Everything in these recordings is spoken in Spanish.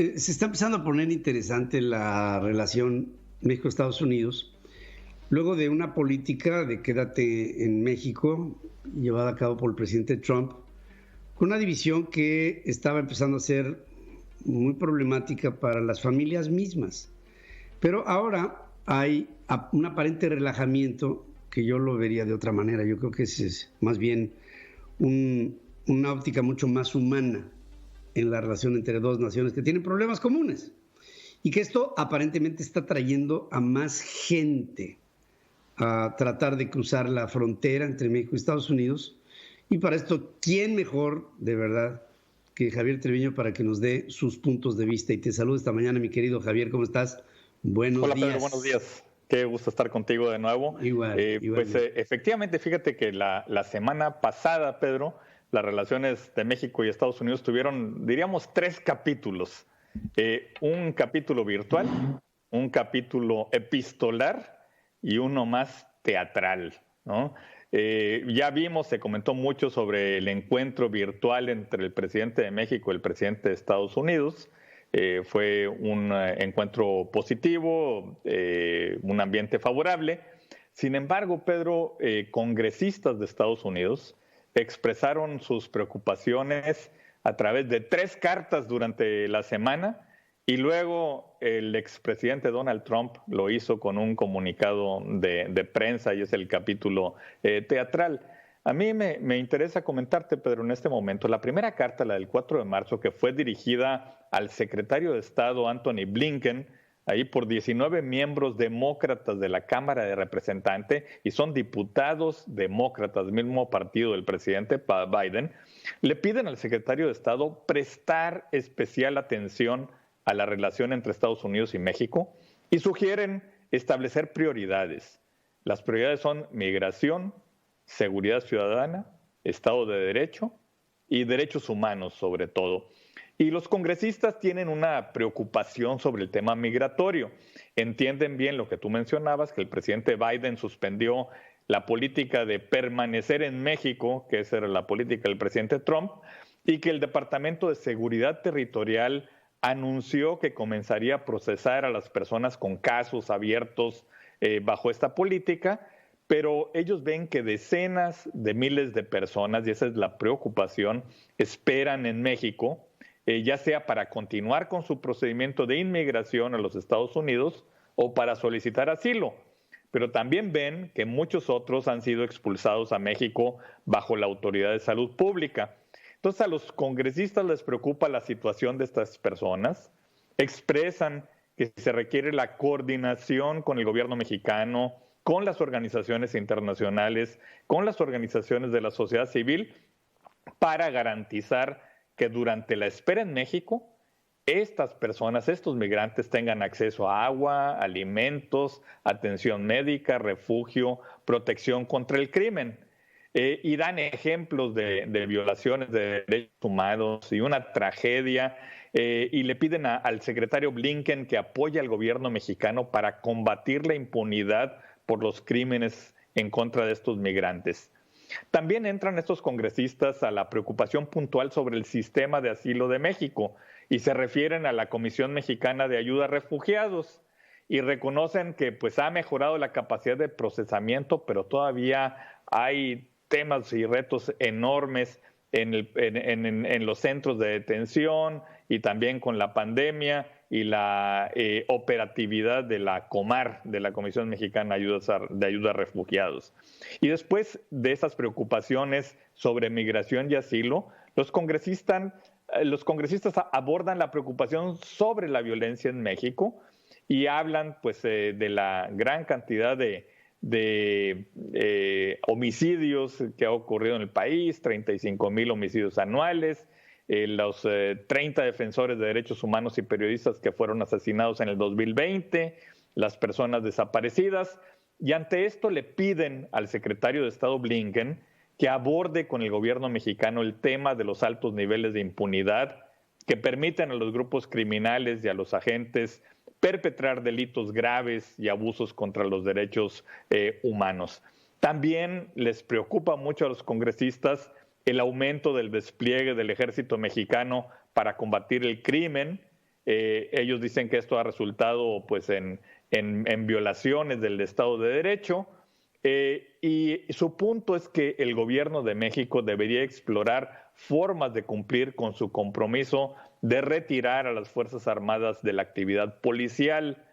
Se está empezando a poner interesante la relación México-Estados Unidos, luego de una política de quédate en México, llevada a cabo por el presidente Trump, con una división que estaba empezando a ser muy problemática para las familias mismas. Pero ahora hay un aparente relajamiento que yo lo vería de otra manera. Yo creo que es más bien una óptica mucho más humana en la relación entre dos naciones que tienen problemas comunes. Y que esto aparentemente está trayendo a más gente a tratar de cruzar la frontera entre México y Estados Unidos. Y para esto, ¿quién mejor, de verdad, que Javier Treviño para que nos dé sus puntos de vista? Y te saludo esta mañana, mi querido Javier, ¿cómo estás? Buenos Hola días. Pedro, buenos días. Qué gusto estar contigo de nuevo. Igual. Pues efectivamente, fíjate que la semana pasada, Pedro, las relaciones de México y Estados Unidos tuvieron, diríamos, 3 capítulos. Un capítulo virtual, un capítulo epistolar y uno más teatral, ¿no? Ya vimos, se comentó mucho sobre el encuentro virtual entre el presidente de México y el presidente de Estados Unidos. Fue un encuentro positivo, un ambiente favorable. Sin embargo, Pedro, congresistas de Estados Unidos expresaron sus preocupaciones a través de 3 cartas durante la semana y luego el expresidente Donald Trump lo hizo con un comunicado de prensa y es el capítulo teatral. A mí me interesa comentarte, Pedro, en este momento, la primera carta, la del 4 de marzo, que fue dirigida al secretario de Estado, Antony Blinken, ahí por 19 miembros demócratas de la Cámara de Representantes, y son diputados demócratas, mismo partido del presidente Biden, le piden al secretario de Estado prestar especial atención a la relación entre Estados Unidos y México y sugieren establecer prioridades. Las prioridades son migración, seguridad ciudadana, Estado de Derecho y derechos humanos sobre todo. Y los congresistas tienen una preocupación sobre el tema migratorio. Entienden bien lo que tú mencionabas, que el presidente Biden suspendió la política de permanecer en México, que esa era la política del presidente Trump, y que el Departamento de Seguridad Territorial anunció que comenzaría a procesar a las personas con casos abiertos bajo esta política, pero ellos ven que decenas de miles de personas, y esa es la preocupación, esperan en México, ya sea para continuar con su procedimiento de inmigración a los Estados Unidos o para solicitar asilo. Pero también ven que muchos otros han sido expulsados a México bajo la Autoridad de Salud Pública. Entonces a los congresistas les preocupa la situación de estas personas, expresan que se requiere la coordinación con el gobierno mexicano, con las organizaciones internacionales, con las organizaciones de la sociedad civil, para garantizar que durante la espera en México, estas personas, estos migrantes tengan acceso a agua, alimentos, atención médica, refugio, protección contra el crimen. Y dan ejemplos de violaciones de derechos humanos y una tragedia, y le piden al secretario Blinken que apoye al gobierno mexicano para combatir la impunidad por los crímenes en contra de estos migrantes. También entran estos congresistas a la preocupación puntual sobre el sistema de asilo de México y se refieren a la Comisión Mexicana de Ayuda a Refugiados y reconocen que pues ha mejorado la capacidad de procesamiento, pero todavía hay temas y retos enormes en los centros de detención y también con la pandemia y la operatividad de la COMAR, de la Comisión Mexicana de Ayuda a Refugiados. Y después de esas preocupaciones sobre migración y asilo, los congresistas abordan la preocupación sobre la violencia en México y hablan pues de la gran cantidad de homicidios que ha ocurrido en el país, 35,000 homicidios anuales, los 30 defensores de derechos humanos y periodistas que fueron asesinados en el 2020, las personas desaparecidas, y ante esto le piden al secretario de Estado Blinken que aborde con el gobierno mexicano el tema de los altos niveles de impunidad que permiten a los grupos criminales y a los agentes perpetrar delitos graves y abusos contra los derechos humanos. También les preocupa mucho a los congresistas el aumento del despliegue del ejército mexicano para combatir el crimen Ellos dicen que esto ha resultado pues, en violaciones del Estado de Derecho. Y su punto es que el gobierno de México debería explorar formas de cumplir con su compromiso de retirar a las Fuerzas Armadas de la actividad policial,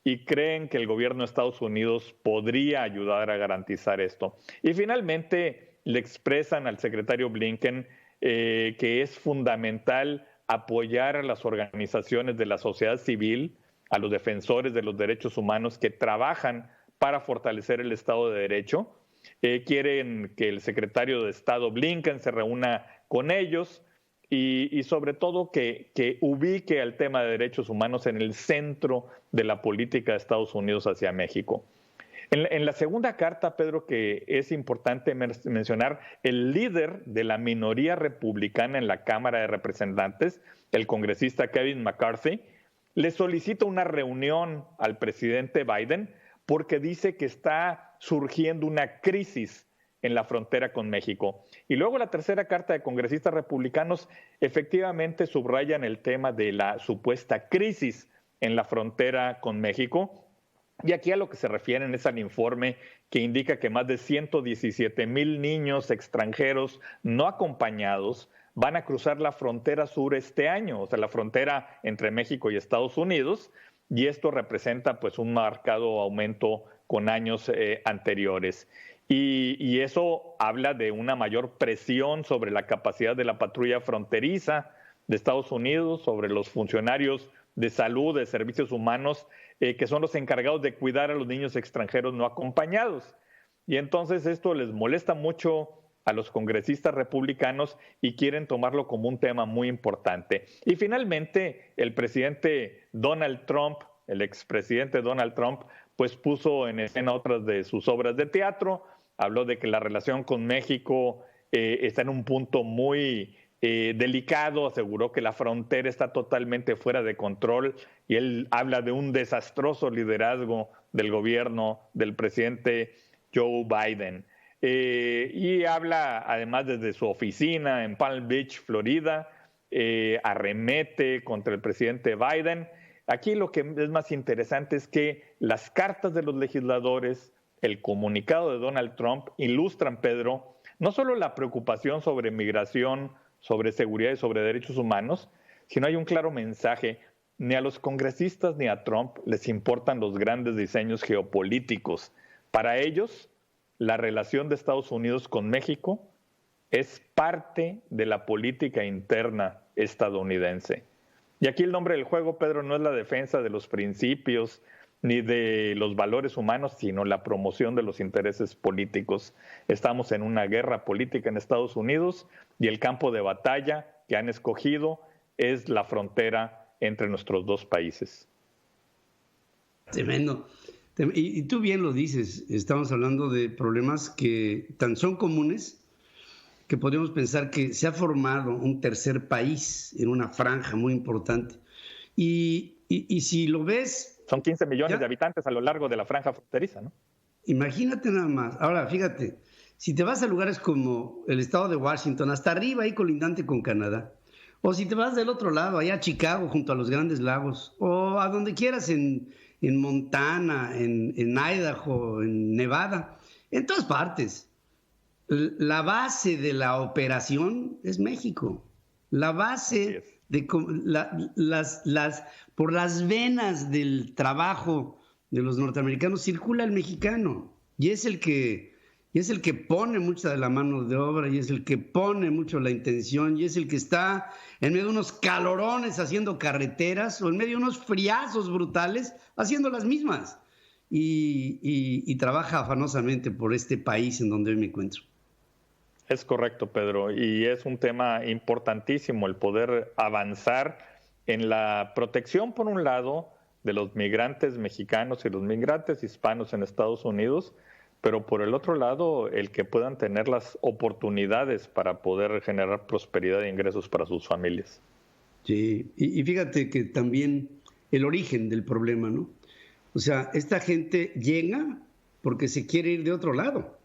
y creen que el gobierno de Estados Unidos podría ayudar a garantizar esto. Y finalmente le expresan al secretario Blinken que es fundamental apoyar a las organizaciones de la sociedad civil, a los defensores de los derechos humanos que trabajan para fortalecer el Estado de Derecho. Quieren que el secretario de Estado Blinken se reúna con ellos y sobre todo que ubique el tema de derechos humanos en el centro de la política de Estados Unidos hacia México. En la segunda carta, Pedro, que es importante mencionar, el líder de la minoría republicana en la Cámara de Representantes, el congresista Kevin McCarthy, le solicita una reunión al presidente Biden porque dice que está surgiendo una crisis en la frontera con México. Y luego la tercera carta de congresistas republicanos efectivamente subrayan el tema de la supuesta crisis en la frontera con México. Y aquí a lo que se refieren es al informe que indica que más de 117,000 niños extranjeros no acompañados van a cruzar la frontera sur este año, o sea, la frontera entre México y Estados Unidos, y esto representa pues un marcado aumento con años anteriores. Y eso habla de una mayor presión sobre la capacidad de la patrulla fronteriza de Estados Unidos, sobre los funcionarios de salud, de servicios humanos, que son los encargados de cuidar a los niños extranjeros no acompañados. Y entonces esto les molesta mucho a los congresistas republicanos y quieren tomarlo como un tema muy importante. Y finalmente, el presidente Donald Trump, el expresidente Donald Trump, pues puso en escena otras de sus obras de teatro, habló de que la relación con México está en un punto muy delicado, aseguró que la frontera está totalmente fuera de control y él habla de un desastroso liderazgo del gobierno del presidente Joe Biden. Y habla además desde su oficina en Palm Beach, Florida, arremete contra el presidente Biden. Aquí lo que es más interesante es que las cartas de los legisladores, el comunicado de Donald Trump ilustran, Pedro, no solo la preocupación sobre migración, sobre seguridad y sobre derechos humanos, sino hay un claro mensaje: ni a los congresistas ni a Trump les importan los grandes diseños geopolíticos. Para ellos, la relación de Estados Unidos con México es parte de la política interna estadounidense. Y aquí el nombre del juego, Pedro, no es la defensa de los principios ni de los valores humanos, sino la promoción de los intereses políticos. Estamos en una guerra política en Estados Unidos y el campo de batalla que han escogido es la frontera entre nuestros dos países. Tremendo. Y tú bien lo dices, estamos hablando de problemas que tan son comunes que podríamos pensar que se ha formado un tercer país en una franja muy importante. Y si lo ves... Son 15 millones de habitantes a lo largo de la franja fronteriza, ¿no? Imagínate nada más. Ahora, fíjate, si te vas a lugares como el estado de Washington, hasta arriba, ahí colindante con Canadá, o si te vas del otro lado, allá a Chicago, junto a los Grandes Lagos, o a donde quieras, en Montana, en Idaho, en Nevada, en todas partes, la base de la operación es México. La base por las venas del trabajo de los norteamericanos circula el mexicano y es el que pone mucha de la mano de obra y es el que pone mucho la intención y es el que está en medio de unos calorones haciendo carreteras o en medio de unos friazos brutales haciendo las mismas y trabaja afanosamente por este país en donde hoy me encuentro. Es correcto, Pedro, y es un tema importantísimo el poder avanzar en la protección, por un lado, de los migrantes mexicanos y los migrantes hispanos en Estados Unidos, pero por el otro lado, el que puedan tener las oportunidades para poder generar prosperidad e ingresos para sus familias. Sí, y fíjate que también el origen del problema, ¿no? O sea, esta gente llega porque se quiere ir de otro lado.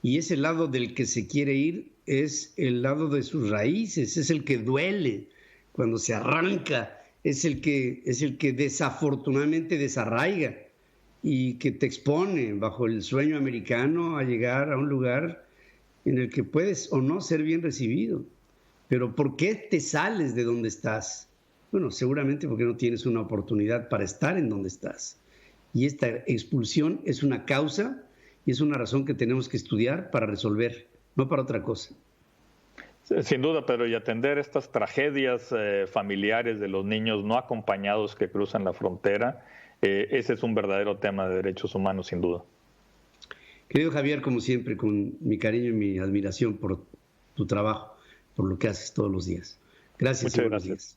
Y ese lado del que se quiere ir es el lado de sus raíces, es el que duele cuando se arranca es el que desafortunadamente desarraiga y que te expone bajo el sueño americano a llegar a un lugar en el que puedes o no ser bien recibido. Pero ¿por qué te sales de donde estás? Bueno, seguramente porque no tienes una oportunidad para estar en donde estás. Y esta expulsión es una causa y es una razón que tenemos que estudiar para resolver, no para otra cosa. Sin duda, Pedro, y atender estas tragedias familiares de los niños no acompañados que cruzan la frontera, ese es un verdadero tema de derechos humanos, sin duda. Querido Javier, como siempre, con mi cariño y mi admiración por tu trabajo, por lo que haces todos los días. Gracias. Muchas gracias.